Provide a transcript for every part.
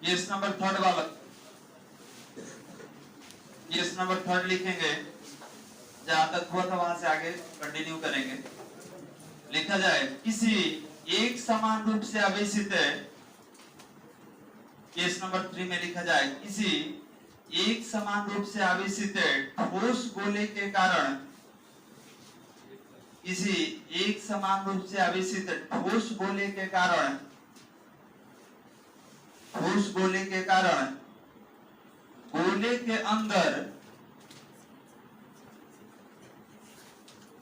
Case number third वाला, case number third लिखेंगे, जहां तक हुआ था वहां से आगे कंटिन्यू करेंगे। लिखा जाए किसी एक समान रूप से आवेशित, केस नंबर 3 में लिखा जाए किसी एक समान रूप से आवेशित ठोस गोले के कारण, किसी एक समान रूप से आवेशित ठोस गोले के कारण, ठोस गोले के कारण गोले के अंदर,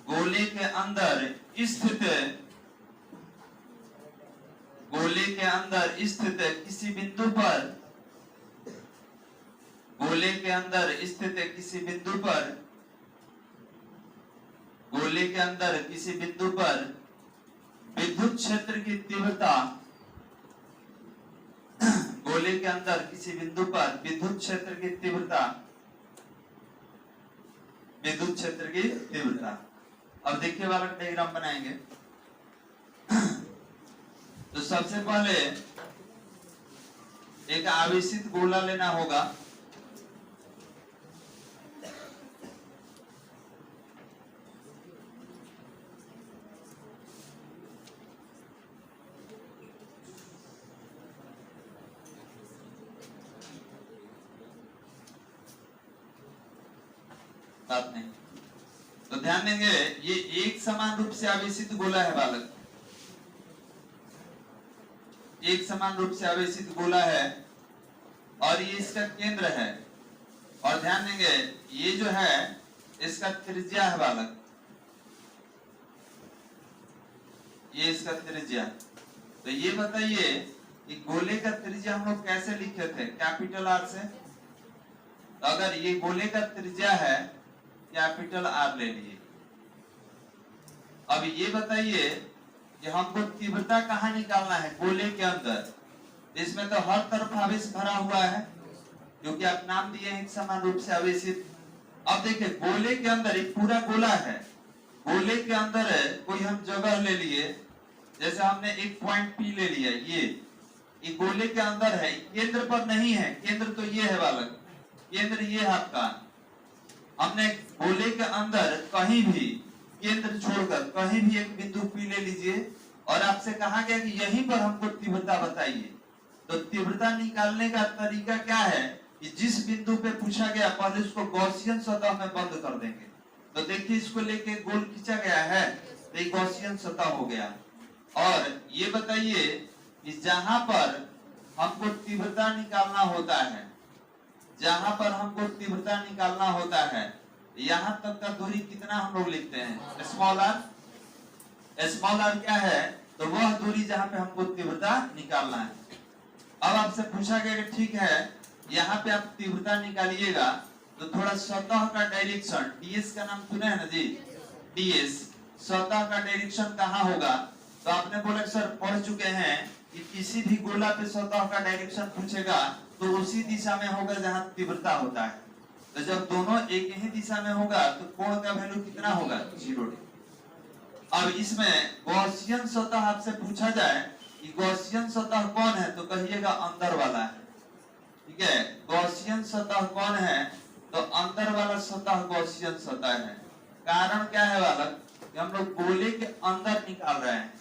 गोले के अंदर स्थित, गोले के अंदर स्थित किसी बिंदु पर, गोले के अंदर स्थित किसी बिंदु पर, गोले के अंदर किसी बिंदु पर विद्युत क्षेत्र की तीव्रता, गोले के अंदर किसी बिंदु पर विद्युत क्षेत्र की तीव्रता, विद्युत क्षेत्र की तीव्रता। अब देखिए वाला डायग्राम बनाएंगे। तो सबसे पहले एक आवेशित गोला लेना होगा, बात नहीं। तो ध्यान देंगे ये एक समान रूप से आवेशित गोला है बालक, एक समान रूप से आवेशित गोला है और ये इसका केंद्र है। और ध्यान देंगे ये जो है इसका त्रिज्या है बालक, ये इसका त्रिज्या। तो ये बताइए कि गोले का त्रिज्या हम लोग कैसे लिखे थे, कैपिटल आर से। तो अगर ये गोले का त्रिज्या है कैपिटल आर ले लिए। अब ये बताइए कि हमको तीव्रता कहाँ निकालना है, गोले के अंदर। इसमें तो हर तरफ आवेश भरा हुआ है क्योंकि आप नाम दिए हैं एक समान रूप से आवेशित। अब देखिए गोले के अंदर एक पूरा गोला है, गोले के अंदर है कोई हम जगह ले लिए, जैसे हमने एक पॉइंट पी ले लिया, ये गोले के अंदर है, केंद्र पर नहीं है। केंद्र तो ये है बालक, केंद्र ये है आपका। हमने गोले के अंदर कहीं भी केंद्र छोड़कर कहीं भी एक बिंदु पी ले लीजिए और आपसे कहा गया कि यहीं पर हमको तीव्रता बताइए। तो तीव्रता निकालने का तरीका क्या है कि जिस बिंदु पे पूछा गया पहले उसको गॉसियन सतह में बंद कर देंगे। तो देखिए इसको लेके गोल खींचा गया है तो ये गॉसियन सतह हो गया। और ये बताइए कि जहां पर हमको तीव्रता निकालना होता है, जहां पर हमको तीव्रता निकालना होता है, यहां तक का दूरी कितना हम लोग लिखते हैं, स्मॉल आर। स्मॉल आर क्या है, तो वह दूरी जहां पे हमको तीव्रता निकालना है। अब आपसे पूछा गया कि ठीक है यहाँ पे आप तीव्रता निकालिएगा तो थोड़ा सतह का डायरेक्शन, डीएस का नाम सुने हैं ना जी, डीएस सतह का डायरेक्शन कहाँ होगा। तो आपने बोला सर पढ़ चुके हैं कि किसी भी गोला पे सतह का डायरेक्शन पूछेगा तो उसी दिशा में होगा जहां तीव्रता होता है। तो जब दोनों एक ही दिशा में होगा तो कोण का वैल्यू कितना होगा, 0 डिग्री। अब इसमें गॉसियन सतह आपसे पूछा जाए कि गॉसियन सतह कौन है, तो कहिएगा अंदर वाला है। ठीक है, गॉसियन सतह कौन है, तो अंदर वाला सतह गॉसियन सतह है। कारण क्या है बालक, हम लोग गोले के अंदर निकाल रहे हैं।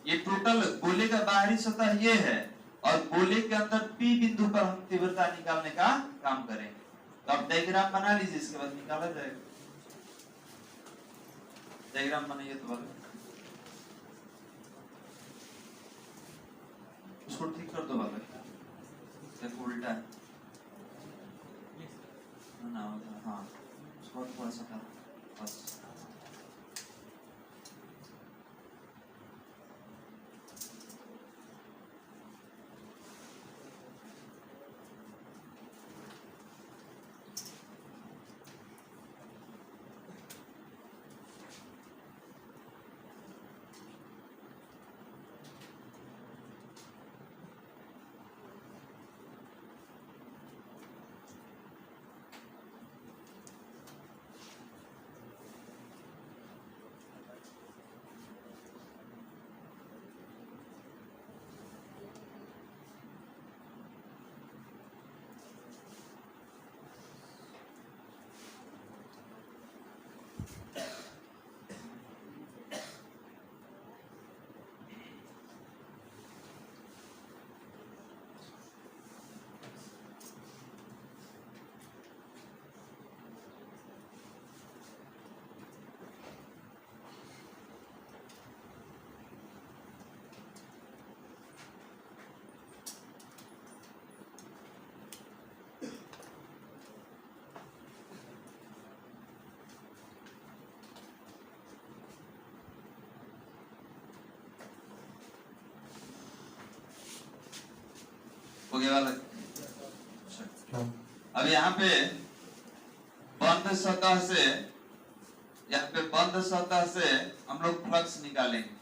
ये टोटल गोले का बाहरी सतह ये है और गोले के अंदर पी बिंदु पर हम तीव्रता निकालने का काम करेंगे। तो आप डायग्राम बना लीजिए, इसके बाद निकाला जाएगा। डायग्राम बनाइए तो बालक, उसको ठीक कर दो बालक, देखो उल्टा है ना, हाँ उसको थोड़ा सा कर बस। गया वाला। अब यहाँ पे बंद सतह से, यहाँ पे बंद सतह से हम लोग फ्लक्स निकालेंगे।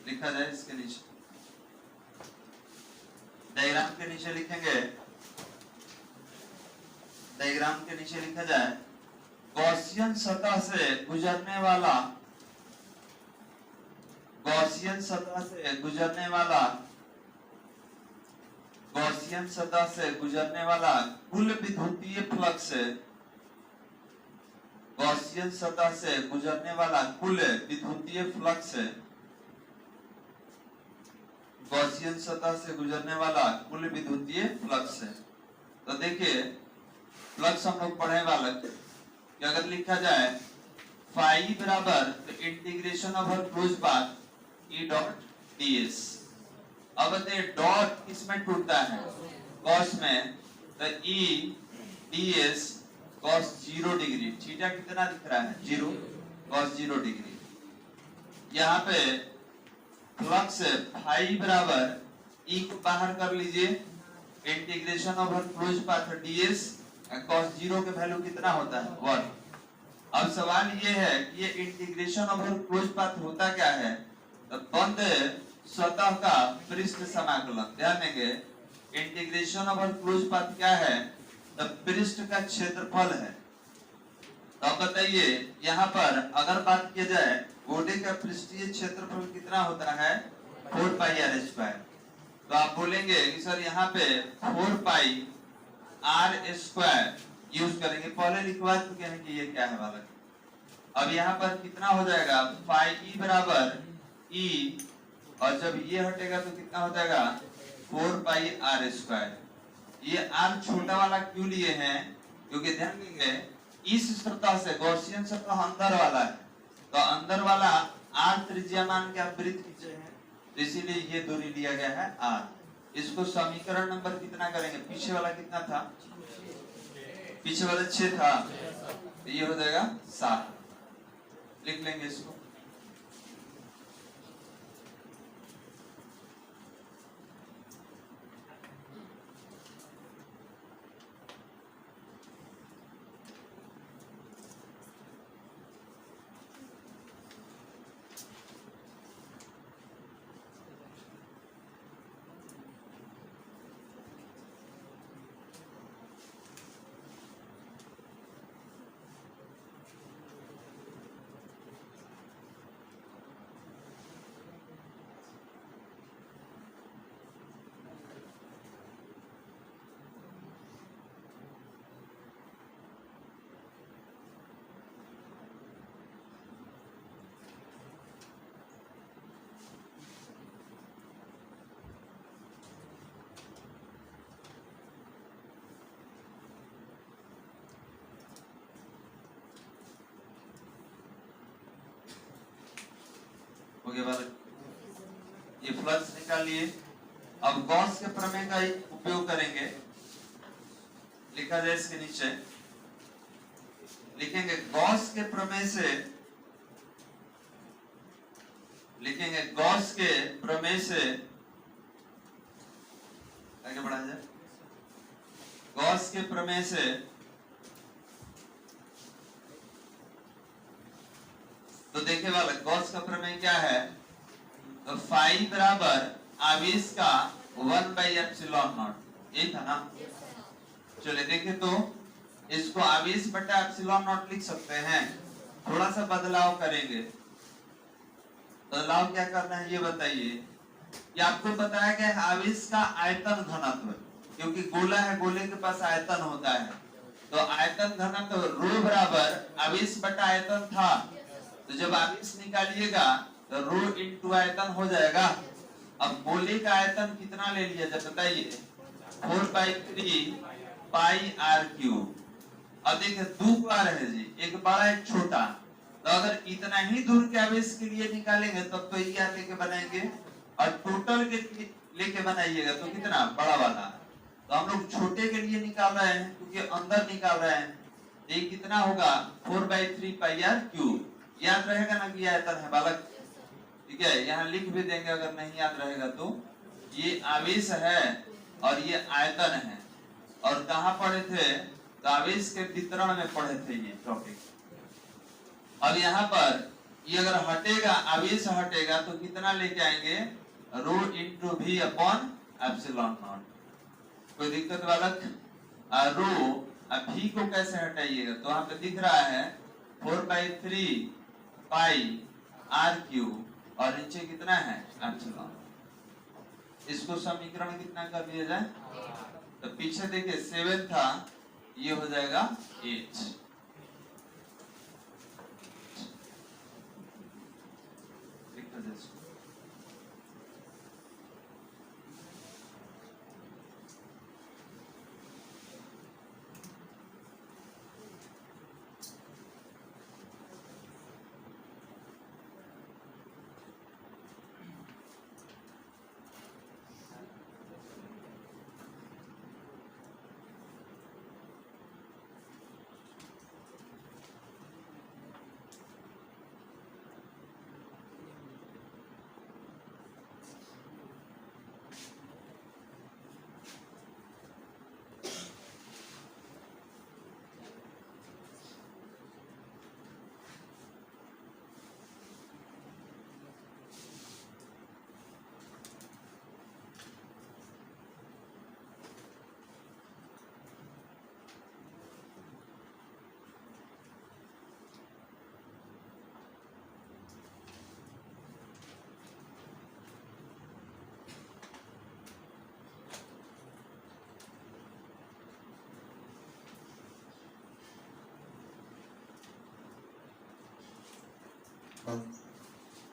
लिखा जाए इसके नीचे, डायग्राम के नीचे लिखेंगे, डायग्राम के नीचे लिखा जाए गॉसियन सतह से गुजरने वाला, गॉसियन सतह से गुजरने वाला, गॉसियन सतह से गुजरने वाला कुल विद्युतीय फ्लक्स, गॉसियन सतह से गुजरने वाला कुल विद्युतीय फ्लक्स, गॉसियन सतह से गुजरने वाला कुल विद्युतीय फ्लक्स है। तो देखिए फ्लक्स हम लोग पढ़े वाला कि अगर लिखा जाए फाई बराबर integration over close path E dot ds। अब डॉट किसमें टूटता है? कॉस में। तो ई ds cos 0 डिग्री, थीटा कितना दिख रहा है? 0, cos 0 डिग्री। यहाँ पे फ्लक्स फाई बराबर ई को बाहर कर लीजिए, integration over close path ds cos 0 के वैल्यू कितना होता है? 1। अब सवाल ये है कि ये इंटीग्रेशन ओवर क्लोज पाथ होता क्या है? तो बंद सतह का पृष्ठ समाकलन। ध्यान देंगे इंटीग्रेशन ओवर क्लोज पाथ क्या है? तो पृष्ठ का क्षेत्रफल है। तो अब बताइए यहाँ पर अगर बात किया जाए गोले का पृष्ठीय क्षेत्रफल कितना होता है? 4 पाई आर स्क्वायर। तो आप बोलेंगे कि सर यहाँ पे 4 पाई आर स्क्वायर यूज करेंगे, पहले लिखवा चुके हैं कि ये क्या है वाला। अब यहाँ पर कितना हो जाएगा? फाई ई बराबर ई, और जब ये हटेगा तो कितना हो जाएगा? 4 पाई आर स्क्वायर। ये आर छोटा वाला क्यों लिए हैं? क्योंकि ध्यान देंगे इस सतह से, गॉसियन सतह अंदर वाला है, तो अंदर वाला आर त्रिज्या मान के आप वृत्त खींचे हैं, तो इसीलिए ये दूरी लिया गया है आर। इसको समीकरण नंबर कितना करेंगे? पीछे वाला कितना था? पीछे वाला 6 था, तो ये हो जाएगा 7। लिख लेंगे इसको। हो गया बात, ये फ्लक्स निकाल लिए। अब गॉस के प्रमेय का उपयोग करेंगे। लिखा जाए इसके नीचे, लिखेंगे गॉस के प्रमेय से, लिखेंगे गॉस के प्रमेय से, आगे बढ़ा जाए, गॉस के प्रमेय से तो देखे वाला गॉस का प्रमेय क्या है? तो फाई बराबर आवेश का 1/एप्सिलॉन नॉट, यही था ना? चलिए देखे तो इसको आवेश बटा एप्सिलॉन नॉट लिख सकते हैं। थोड़ा सा बदलाव करेंगे। बदलाव क्या करना है ये बताइए। कि आपको बताया गया है आवेश का आयतन घनत्व, क्योंकि गोला है, गोले के पास आयतन होता है, तो आयतन घनत्व रो बराबर आवेश बटा आयतन था। तो जब आवेश निकालिएगा तो रो इंटू आयतन हो जाएगा। अब गोले का आयतन कितना ले लिया जाए बताइए? 4/3 पाई आर क्यूब। अब देखिए 2 बार है जी, एक बड़ा एक छोटा, तो अगर इतना ही दूर के आवेश के लिए निकालेंगे तब तो ये लेके बनाएंगे, और टोटल के लेके बनाइएगा तो कितना बड़ा वाला। तो हम लोग छोटे के लिए निकाल रहे हैं क्योंकि अंदर निकाल रहे हैं। ये कितना होगा? 4/3 पाई आर क्यूब। याद रहेगा ना कि आयतन है बालक, ठीक है, यहाँ लिख भी देंगे अगर नहीं याद रहेगा तो। ये आवेश है और ये आयतन है, और कहाँ पढ़े थे, तो आवेश के वितरण में पढ़े थे ये टॉपिक। अब यहाँ पर ये अगर हटेगा, आवेश हटेगा तो कितना लेके आएंगे, रो इंटू भी अपॉन एप्सिलॉन नॉट। कोई दिक्कत बालक? रो भी को कैसे हटाइएगा, तो वहां पे दिख रहा है 4/3 पाई आर क्यू, और नीचे कितना है एप्सिलॉन। इसको समीकरण कितना कर दिया जाए, तो पीछे देखिए 7 था, ये हो जाएगा 8।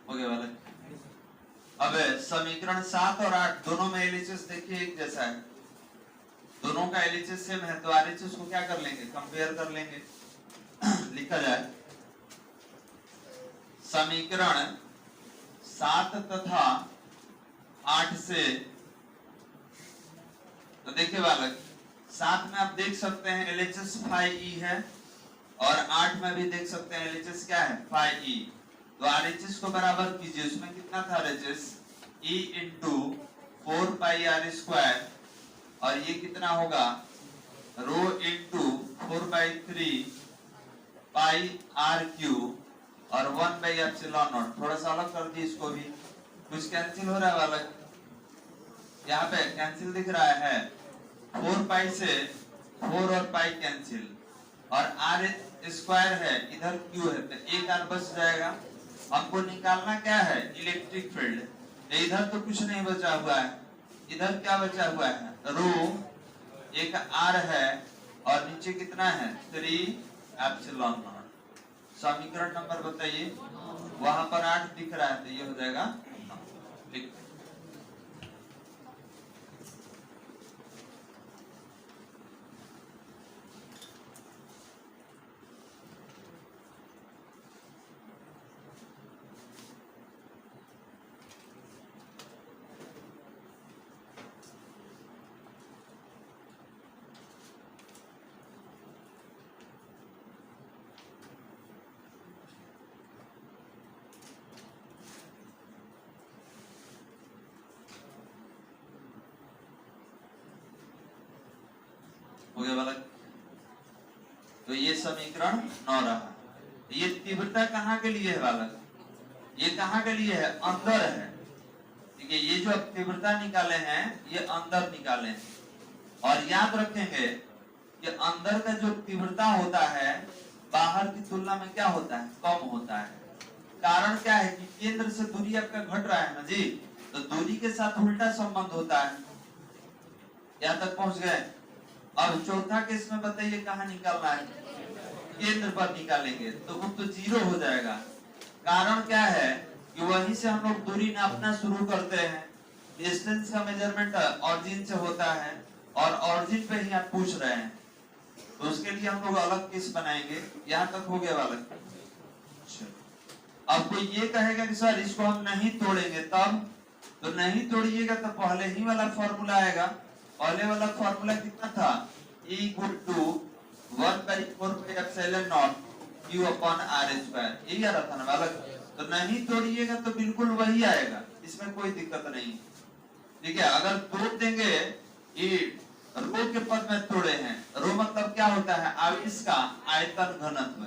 हो गया वाला। अब समीकरण 7 और 8 दोनों में एलएचएस देखिए एक जैसा है, दोनों का एलएचएस सेम है, तो आरएचएस को क्या कर लेंगे, कंपेयर कर लेंगे। लिखा जाए समीकरण 7 तथा 8 से, तो देखिए बालक 7 में आप देख सकते हैं एलएचएस फाई ई है, और 8 में भी देख सकते हैं एलएचएस क्या है, फाई ई। तो आरएचएस को बराबर कीजिए, उसमें कितना था RHS, E into 4 pi r square, और ये कितना होगा, rho into 4/3 pi r cube, और 1/एप्सिलॉन नॉट। थोड़ा सा अलग कर दी इसको भी, कुछ कैंसिल हो रहा है बालक, यहाँ पे कैंसिल दिख रहा है, 4 पाई से 4 और पाई कैंसिल, और आर स्क्वायर है, इधर क्यू है, तो एक आर बच जाएगा। हमको निकालना क्या है, इलेक्ट्रिक फील्ड। इधर तो कुछ नहीं बचा हुआ है, इधर क्या बचा हुआ है, रो, एक आर है, और नीचे कितना है 3 एप्सिलॉन नॉट। समीकरण नंबर बताइए, वहां पर 8 दिख रहा है, तो ये हो जाएगा 9। हो गया बालक, तो ये समीकरण 9 रहा। ये तीव्रता कहाँ के लिए है बालक, ये कहाँ के लिए है, अंदर है। ठीक है, ये जो अब तीव्रता निकाले हैं ये अंदर निकाले हैं, और याद रखेंगे कि अंदर का जो तीव्रता होता है बाहर की तुलना में क्या होता है, कम होता है। कारण क्या है कि केंद्र से दूरी आपका घट रहा है ना जी, तो दूरी के साथ उल्टा संबंध होता है। यहाँ तक पहुंच गए। अब चौथा केस में बताइए कहाँ निकालना है, केंद्र पर निकालेंगे तो वो तो 0 हो जाएगा। कारण क्या है कि वहीं से हम लोग दूरी नापना शुरू करते हैं। डिस्टेंस का मेजरमेंट ऑरिजिन से होता है, और ऑरिजिन पे ही आप पूछ रहे हैं, तो उसके लिए हम लोग अलग केस बनाएंगे। यहाँ तक हो गया वाला। अब कोई ये कहेगा कि सर इसको हम नहीं तोड़ेंगे, तब तो नहीं तोड़िएगा तो पहले ही वाला फॉर्मूला आएगा। पहले वाला फॉर्मूला कितना था, E equal to 1/4 epsilon naught Q upon R square, यही आ रहा था ना बालक। तो नहीं तोड़िएगा तो बिल्कुल वही आएगा, इसमें कोई दिक्कत नहीं। ठीक है, अगर तोड़ देंगे, ये रो के पद में तोड़े हैं, रो मतलब क्या होता है, आवेश का आयतन घनत्व।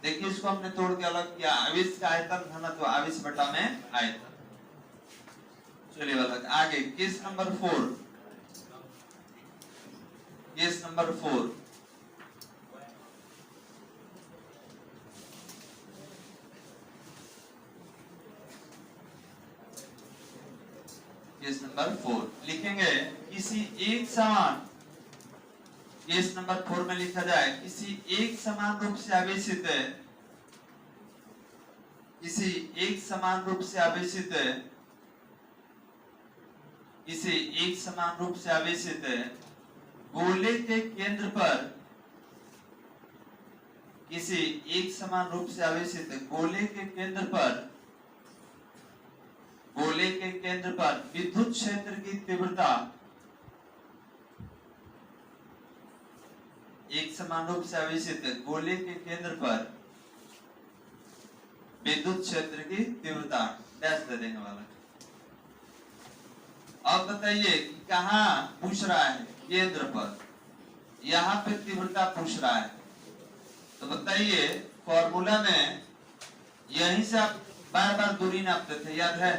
देखिए इसको हमने तोड़ के अलग किया, आवेश का आयतन घनत्व, आवेश बटा में आयतन। चलिए अलग आगे, case number 4। Case number 4, case number 4 लिखेंगे, किसी एक समान, केस नंबर 4 में लिखा जाए, किसी एक समान रूप से आवेशित, किसी एक समान रूप से आवेशित, किसी एक समान रूप से आवेशित गोले के केंद्र पर, किसी एक समान रूप से आवेशित गोले के केंद्र पर, गोले के केंद्र पर विद्युत क्षेत्र की तीव्रता, एक समान रूप से आवेशित गोले के केंद्र पर विद्युत क्षेत्र की तीव्रता डैश दे देने वाला। अब बताइए कहाँ पूछ रहा है, केंद्र पर, यहाँ पे तीव्रता पूछ रहा है। तो बताइए फॉर्मूला में यहीं से आप बार बार दूरी नापते थे, याद है?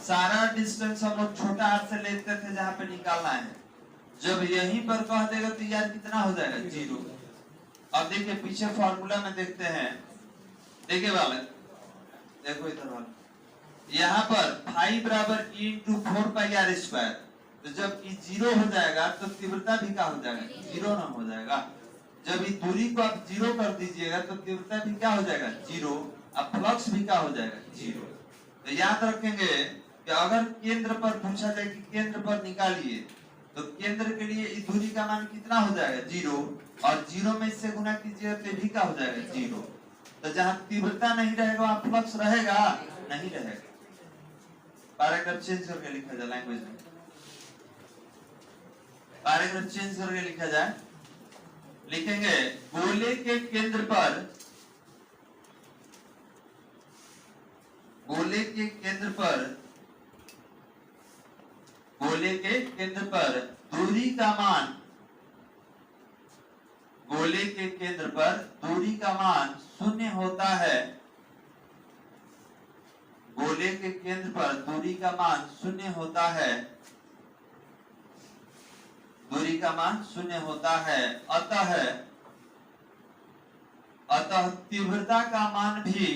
सारा डिस्टेंस हम लोग छोटा हाथ से लेते थे जहाँ पे निकालना है। जब यहीं पर कह देगा तो यार कितना हो जाएगा, 0। अब देखिए पीछे फॉर्मूला में देखते हैं, देखिए बालक, देखो इधर वाला, यहाँ पर फाई बराबर E × 4πr²। तो जब ई 0 हो जाएगा तो तीव्रता भी क्या हो जाएगा, 0 ना हो जाएगा। जब इस दूरी को आप 0 कर दीजिएगा तो तीव्रता भी क्या हो जाएगा, 0। अब फ्लक्स भी क्या हो जाएगा, 0। तो याद रखेंगे कि अगर केंद्र पर पूछा जाए कि केंद्र पर निकालिए, तो केंद्र के लिए इस दूरी का मान कितना हो जाएगा, 0। और 0 में इससे गुना कीजिएगा तो भी क्या हो जाएगा, 0। तो जहाँ तीव्रता नहीं रहेगा वहाँ फ्लक्स रहेगा, नहीं रहेगा। पैराग्राफ चेंज करके लिखा जाए, लैंग्वेज में पैराग्राफ चेंज करके लिखा जाए, लिखेंगे गोले के केंद्र पर, गोले के केंद्र पर, गोले के केंद्र पर दूरी का मान, गोले के केंद्र पर दूरी का मान 0 होता है, गोले के केंद्र पर दूरी का मान 0 होता है, दूरी का मान 0 होता है। अतः तीव्रता का मान भी,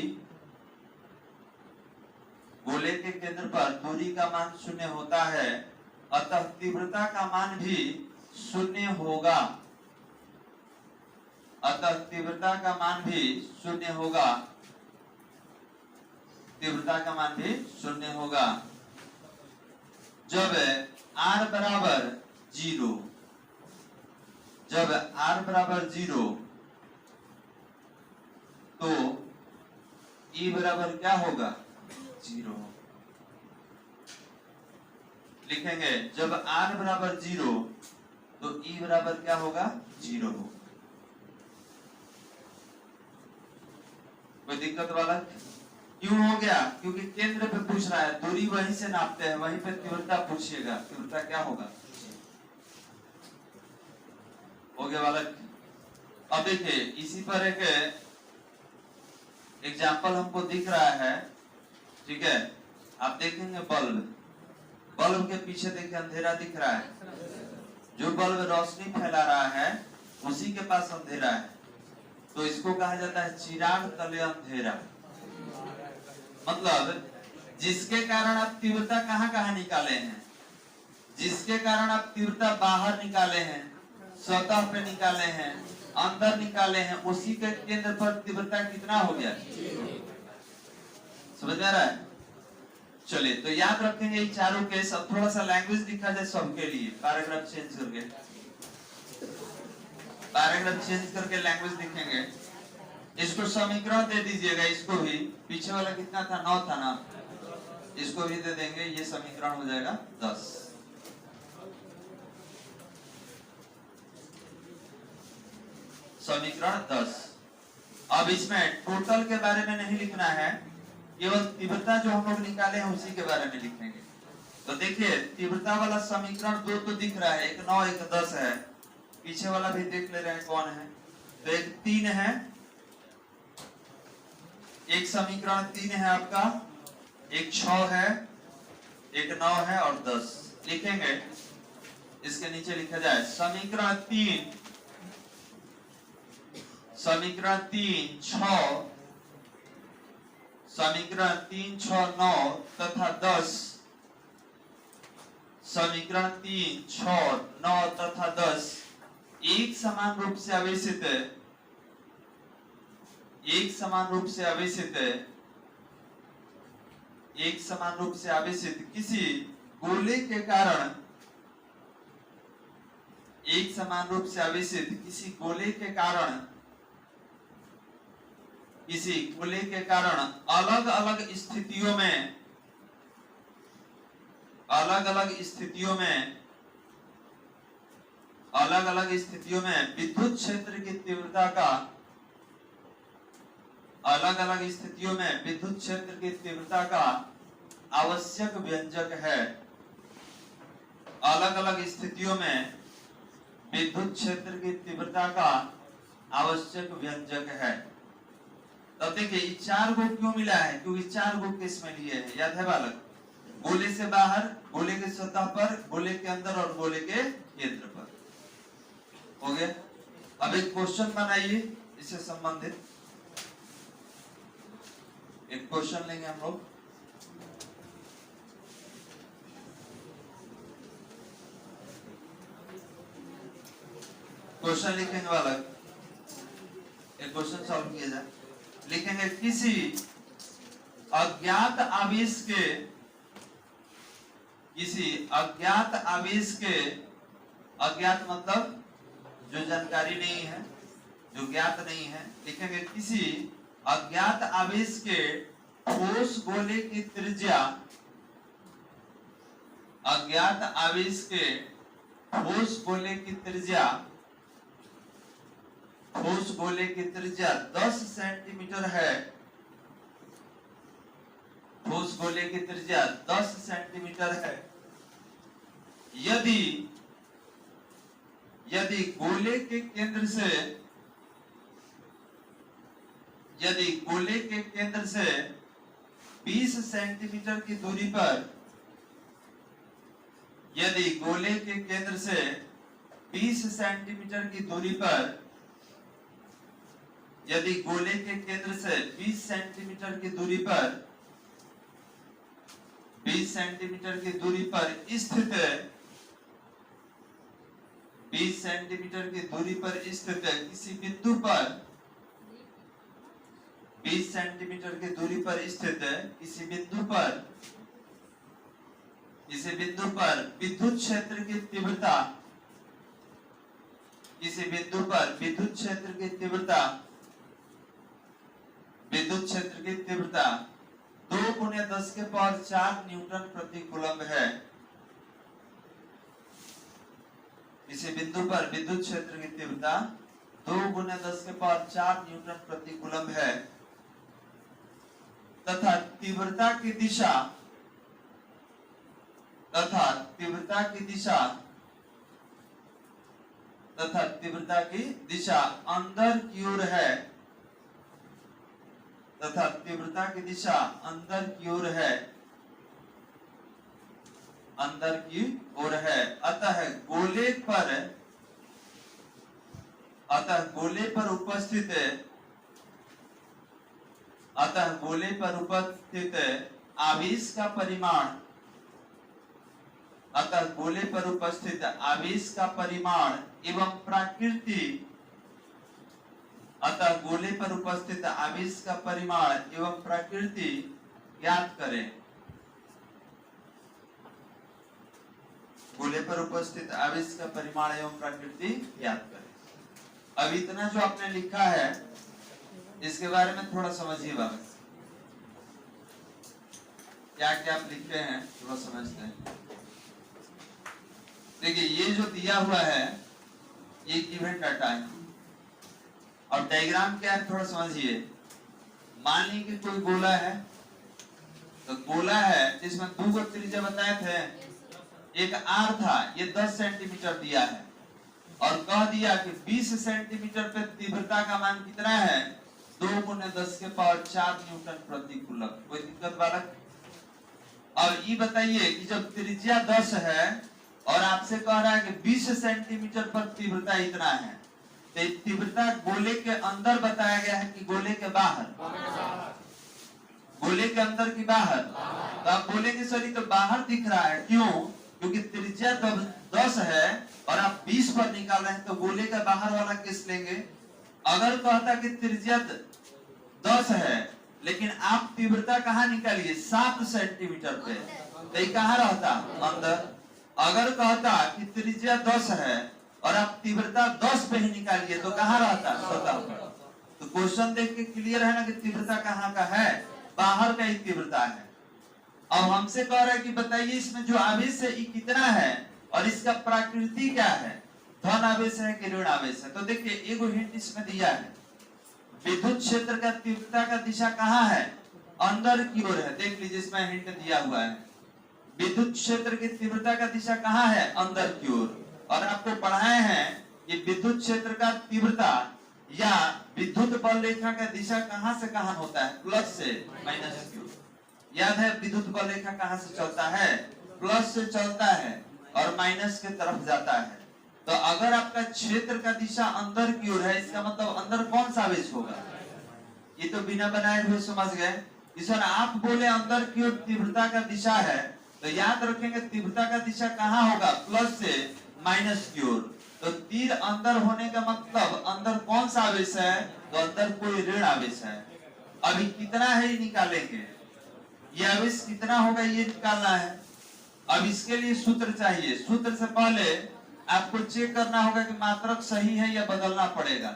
गोले के केंद्र पर दूरी का मान 0 होता है, अतः तीव्रता का मान भी 0 होगा, अतः तीव्रता का मान भी 0 होगा, तीव्रता का मान भी 0 होगा जब r बराबर 0, जब r बराबर 0 तो E बराबर क्या होगा, 0। लिखेंगे जब r बराबर 0 तो E बराबर क्या होगा, 0 होगा। कोई दिक्कत वाला? क्यों हो गया? क्योंकि केंद्र पे पूछ रहा है, दूरी वहीं से नापते हैं, वहीं पे तीव्रता पूछिएगा, तीव्रता क्या होगा, हो गया वाला। अब देखिए इसी पर एक एग्जाम्पल हमको दिख रहा है, ठीक है? आप देखेंगे बल्ब, बल्ब के पीछे देखिए अंधेरा दिख रहा है, जो बल्ब रोशनी फैला रहा है उसी के पास अंधेरा है, तो इसको कहा जाता है चिराग तले अंधेरा। मतलब जिसके कारण आप तीव्रता कहाँ निकाले हैं, जिसके कारण आप तीव्रता बाहर निकाले हैं, सतह पे निकाले हैं, अंदर निकाले हैं, उसी के केंद्र पर तीव्रता कितना हो गया, समझ में आ रहा है? चलिए तो याद रखेंगे ये चारों केस। अब थोड़ा सा लैंग्वेज लिखा जाए सबके लिए, पैराग्राफ चेंज करके, पैराग्राफ चेंज करके लैंग्वेज लिखेंगे। इसको समीकरण दे दीजिएगा, इसको भी, पीछे वाला कितना था, 9 था ना, इसको भी दे देंगे, ये समीकरण हो जाएगा 10। समीकरण 10। अब इसमें टोटल के बारे में नहीं लिखना है, केवल तीव्रता जो हम लोग निकाले हैं उसी के बारे में लिखेंगे। तो देखिए तीव्रता वाला समीकरण दो तो दिख रहा है, एक 9 एक 10 है। पीछे वाला भी देख ले रहे हैं कौन है। तो एक 3 है, एक समीकरण 3 है आपका, एक 6 है, एक 9 है और 10 लिखेंगे। इसके नीचे लिखा जाए समीकरण 3 6, समीकरण 3 6 9 तथा 10, समीकरण 3 6 9 तथा 10 एक समान रूप से आवेशित है, एक समान रूप से आवेशित है, एक समान रूप से आवेशित किसी गोले के कारण, एक समान रूप से आवेशित किसी गोले के कारण, किसी गोले के कारण अलग अलग स्थितियों में, अलग अलग स्थितियों में, अलग अलग स्थितियों में विद्युत क्षेत्र की तीव्रता का, अलग अलग स्थितियों में विद्युत क्षेत्र की तीव्रता का आवश्यक व्यंजक है। अलग अलग स्थितियों में विद्युत क्षेत्र की तीव्रता का आवश्यक व्यंजक है। तो देखिए 4 को क्यों मिला है, क्योंकि 4 को किस में लिए है, याद है बालक? गोले से बाहर, गोले के सतह पर, गोले के अंदर और गोले के केंद्र पर। हो गया। अब एक क्वेश्चन बनाइए इससे संबंधित, एक क्वेश्चन लेंगे हम लोग। क्वेश्चन लिखेंगे बालक, एक क्वेश्चन सॉल्व किया जाए। लिखेंगे किसी अज्ञात आवेश के, किसी अज्ञात आवेश के, अज्ञात मतलब जो जानकारी नहीं है, जो ज्ञात नहीं है, लिखेंगे किसी अज्ञात आवेश के ठोस गोले की त्रिज्या, अज्ञात आवेश के ठोस गोले की त्रिज्या, ठोस गोले की त्रिज्या 10 सेंटीमीटर है, ठोस गोले की त्रिज्या 10 सेंटीमीटर है। यदि यदि गोले के केंद्र से, यदि गोले के केंद्र से 20 सेंटीमीटर की दूरी पर, यदि गोले के केंद्र से 20 सेंटीमीटर की दूरी पर, यदि गोले के केंद्र से 20 सेंटीमीटर की दूरी पर, 20 सेंटीमीटर की दूरी पर स्थित है, 20 सेंटीमीटर की दूरी पर स्थित है किसी बिंदु पर, 20 सेंटीमीटर की दूरी पर स्थित है किसी बिंदु पर, किसी बिंदु पर विद्युत क्षेत्र की तीव्रता, किसी बिंदु पर विद्युत क्षेत्र की तीव्रता, विद्युत क्षेत्र की तीव्रता 2 × 10⁴ न्यूटन प्रति कूलम्ब है। किसी बिंदु पर विद्युत क्षेत्र की तीव्रता 2 × 10⁴ न्यूटन प्रति कूलम्ब है तथा तीव्रता की दिशा, तथा तीव्रता की दिशा, तथा तीव्रता की दिशा अंदर की ओर है, तथा तीव्रता की दिशा अंदर की ओर है, अंदर की ओर है। अतः गोले पर, अतः गोले पर उपस्थित, अतः गोले पर उपस्थित आवेश का परिमाण, अतः गोले पर उपस्थित आवेश का परिमाण एवं प्रकृति, अतः गोले पर उपस्थित आवेश का परिमाण एवं प्रकृति ज्ञात करें। गोले पर उपस्थित आवेश का परिमाण एवं प्रकृति ज्ञात करें। अब इतना जो आपने लिखा है इसके बारे में थोड़ा समझिए बाबा, क्या क्या आप लिखते हैं थोड़ा समझते हैं। देखिए ये जो दिया हुआ है ये गिवन डाटा है और डायग्राम क्या है थोड़ा समझिए। मान लीजिए कि कोई गोला है, तो गोला है जिसमें 2 गो त्रिज्या बताए थे, एक आर था, ये 10 सेंटीमीटर दिया है और कह दिया कि 20 सेंटीमीटर पे तीव्रता का मान कितना है, 2 × 10⁴ न्यूटन प्रति कूलम। कोई दिक्कत बालक? और ये बताइए कि जब त्रिज्या 10 है और आपसे कह रहा है कि 20 सेंटीमीटर पर तीव्रता इतना है, तो तीव्रता गोले के अंदर बताया गया है कि गोले के बाहर? गोले के अंदर की बाहर? तो आप बोलेंगे सर ये तो बाहर दिख रहा है, क्यों? क्योंकि त्रिज्या 10 है और आप 20 पर निकाल रहे हैं, तो गोले का बाहर वाला केस लेंगे। अगर कहता कि त्रिज्या 10 है लेकिन आप तीव्रता कहाँ निकालिए, 7 सेंटीमीटर पे, तो कहाँ रहता, अंदर। अगर कहता कि त्रिज्या 10 है और आप तीव्रता 10 पे ही निकालिए, तो कहाँ रहता, सतह पर। तो क्वेश्चन देख के क्लियर है ना कि तीव्रता कहाँ का है, बाहर का ही तीव्रता है। अब हमसे कह रहा है कि बताइए इसमें जो आवेश है ये कितना है और इसका प्रकृति क्या है, धन आवेश है कि ऋण आवेश है। तो देखिए एगो हिंट इसमें दिया है, विद्युत क्षेत्र का तीव्रता का दिशा कहाँ है, अंदर की ओर है। देख लीजिए इसमें हिंट दिया हुआ है, विद्युत क्षेत्र की तीव्रता का दिशा कहाँ है, अंदर की ओर। और आपको पढ़ाए हैं कि विद्युत क्षेत्र का तीव्रता या विद्युत बल रेखा का दिशा कहाँ से कहाँ होता है, प्लस से माइनस की ओर। याद है विद्युत बल रेखा कहाँ से चलता है, प्लस से चलता है और माइनस के तरफ जाता है। तो अगर आपका क्षेत्र का दिशा अंदर की ओर है, इसका मतलब अंदर कौन सा आवेश होगा, ये तो बिना बनाए हुए समझ गए। सर आप बोले अंदर की ओर तीव्रता का दिशा है, तो याद रखेंगे तीव्रता का दिशा कहाँ होगा, प्लस से माइनस की ओर। तो तीर अंदर होने का मतलब अंदर कौन सा आवेश है, तो अंदर कोई ऋण आवेश है। अभी कितना है ये निकालेंगे, ये आवेश कितना होगा ये निकालना है। अब इसके लिए सूत्र चाहिए, सूत्र से पहले आपको चेक करना होगा कि मात्रक सही है या बदलना पड़ेगा।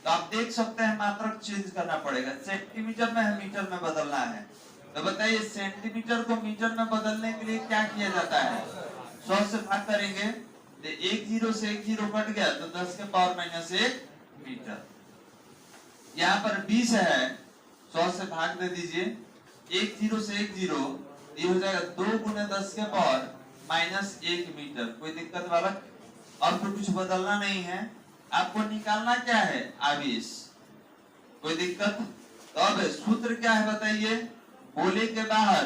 तो आप देख सकते हैं मात्रक चेंज करना पड़ेगा, सेंटीमीटर में है मीटर में बदलना है। तो बताइए सेंटीमीटर को मीटर में बदलने के लिए क्या किया जाता है, 100 से भाग करेंगे, तो 1 0 से 1 0 कट गया तो 10⁻⁻1 मीटर। यहाँ पर 20 है, 100 से भाग दे दीजिए, 1 0 से 1 0, ये हो जाएगा 2 × 10⁻⁻1 मीटर। कोई दिक्कत वाला? अब तो कुछ बदलना नहीं है, आपको निकालना क्या है, आवेश। कोई दिक्कत? तो अब सूत्र क्या है बताइए, गोले के बाहर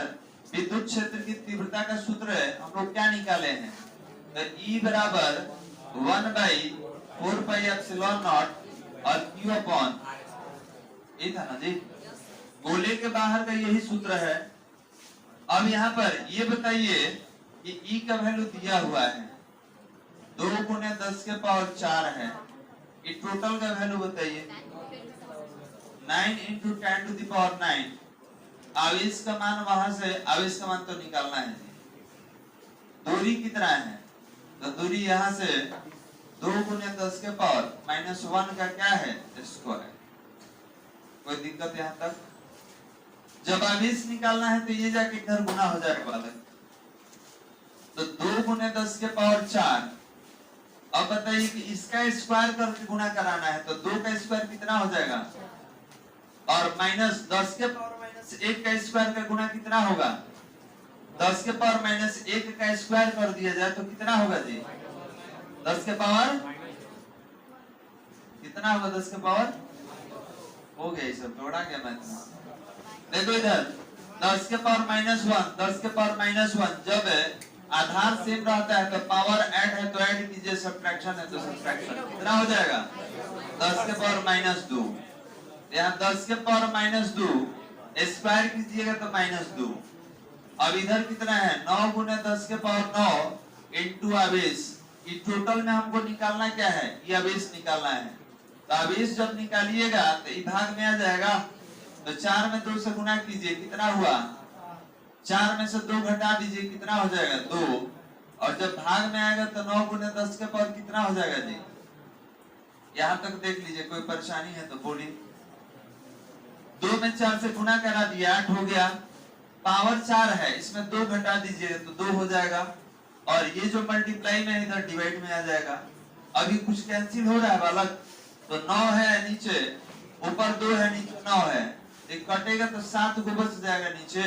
विद्युत क्षेत्र की तीव्रता का सूत्र है, हम लोग क्या निकाले हैं, तो E बराबर 1/4πε0 और Q/, ये था ना जी, गोले के बाहर का यही सूत्र है। अब यहाँ पर ये बताइए कि E का वैल्यू दिया हुआ है 2 × 10⁴ है, ये टोटल का वैल्यू बताइए, 9 × 10⁹। आवेश का मान वहां से, आवेश का मान तो निकालना है जी। दूरी कितना है, तो दूरी यहाँ से 2 × 10⁻⁻1 का क्या है, स्क्वायर। कोई दिक्कत यहाँ तक? जब आवेश निकालना है तो ये जाके इधर गुना हो जाएगा बालक, तो 2 × 10⁴। अब बताइए कि इसका स्क्वायर करके गुना कराना है, तो 2 का स्क्वायर कितना हो जाएगा, और माइनस 10⁻⁻1 का स्क्वायर का गुना कितना होगा, 10⁻⁻1 का स्क्वायर कर दिया जाए तो कितना होगा जी, 10 के पावर कितना होगा, 10 के पावर हो गया, ये सब जोड़ा गया मैथ। देखो इधर 10⁻⁻1, 10⁻⁻1 जब आधार सेम रहता है तो पावर ऐड है तो ऐड कीजिए, सब्ट्रैक्शन है तो सब्ट्रैक्शन। कितना हो जाएगा, 10⁻⁻2। यहाँ 10⁻⁻2 स्क्वायर कीजिएगा तो -2। अब इधर कितना है, 9 × 10⁻9 इंटू आवेश। ये टोटल में हमको निकालना क्या है, ये आवेश निकालना है। तो आवेश जब निकालिएगा तो ये भाग में आ जाएगा, तो 4 में 2 से गुना कीजिए, कितना हुआ, 4 में से 2 घटा दीजिए, कितना हो जाएगा, 2। और जब भाग में आएगा तो 9 × 10 के पावर कितना हो जाएगा जी, यहाँ तक देख लीजिए, कोई परेशानी है तो बोलिए। 2 में 4 से गुना करा दिया, 8 हो गया, पावर 4 है, इसमें 2 घटा दीजिए तो 2 हो जाएगा, और ये जो मल्टीप्लाई में इधर डिवाइड में आ जाएगा। अभी कुछ कैंसिल हो रहा है बालक, तो 9 है नीचे, ऊपर 2 है, नीचे 9 है, एक कटेगा तो 7 को बच जाएगा नीचे।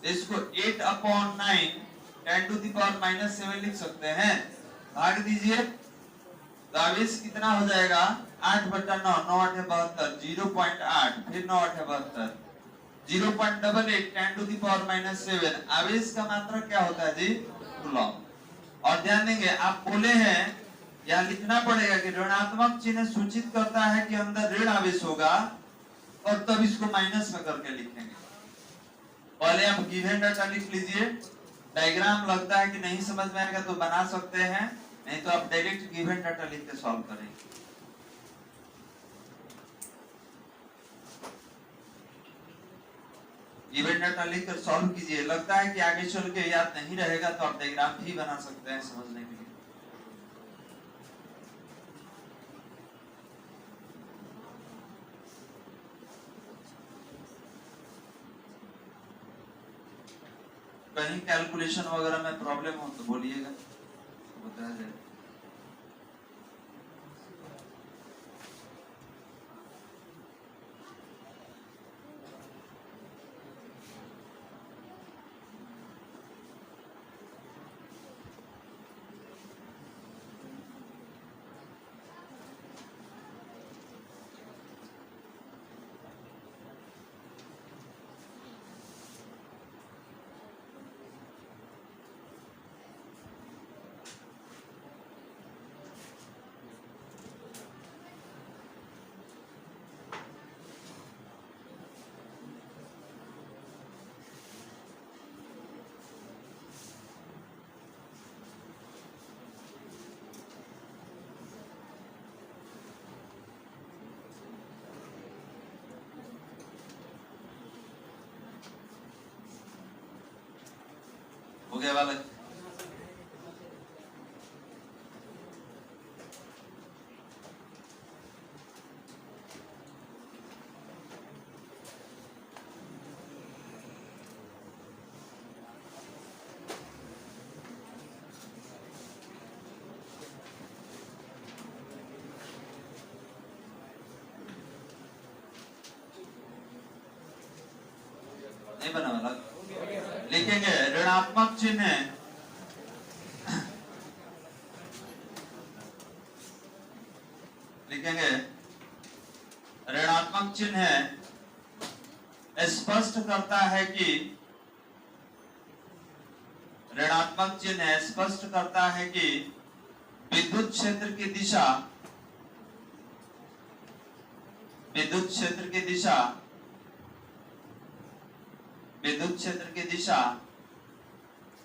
इसको 8/9 10⁻⁻7 लिख सकते हैं। भाग दीजिए तो आवेश कितना हो जाएगा 8/9, 9×8 = 72, 0.8, फिर 9×8 = 0.88 10⁻⁷। आवेश का मात्रा क्या होता है जी? कूलम। और ध्यान देंगे आप बोले हैं यहाँ लिखना पड़ेगा कि ऋणात्मक चिन्ह सूचित करता है कि अंदर ऋण आवेश होगा, और तब इसको माइनस में करके लिखेंगे। पहले आप गिवन डाटा लिख लीजिए। डायग्राम लगता है कि नहीं समझ में आएगा तो बना सकते हैं, नहीं तो आप डायरेक्ट गिवन डाटा लिख के सॉल्व करेंगे। गिवन डाटा लिखकर सॉल्व कीजिए। लगता है कि आगे चल के याद नहीं रहेगा तो आप डायग्राम भी बना सकते हैं समझने के लिए। कहीं कैलकुलेशन वगैरह में प्रॉब्लम हो तो बोलिएगा, बताया जाए। हो गया वाला। नहीं बना वाला, लिखेंगे ऋणात्मक चिन्ह लिखेंगे ऋणात्मक चिन्ह स्पष्ट करता है कि ऋणात्मक चिन्ह स्पष्ट करता है कि विद्युत क्षेत्र की दिशा विद्युत क्षेत्र की दिशा विद्युत क्षेत्र की दिशा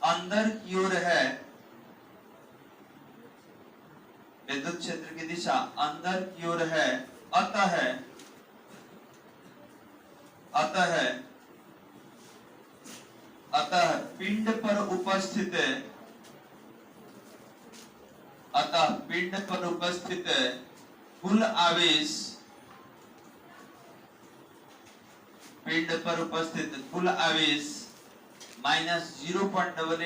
अंदर की ओर है। विद्युत क्षेत्र की दिशा अंदर की ओर है। अतः पिंड पर उपस्थित कुल आवेश -0.88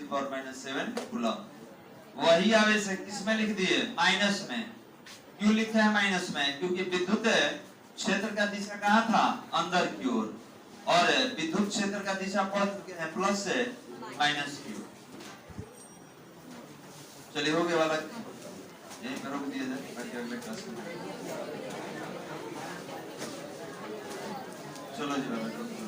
× 10⁻⁷ कूलम। वही आवेश है, किसमें लिख दिए? माइनस में। क्यों लिखे हैं माइनस में? क्योंकि विद्युत क्षेत्र का दिशा कहाँ था? अंदर की ओर, और विद्युत क्षेत्र का दिशा प्लस से माइनस की ओर। चलिए हो गया वाला, यही पर रोक दिया जाए ताकि अगले क्लास में। चलो जी वाला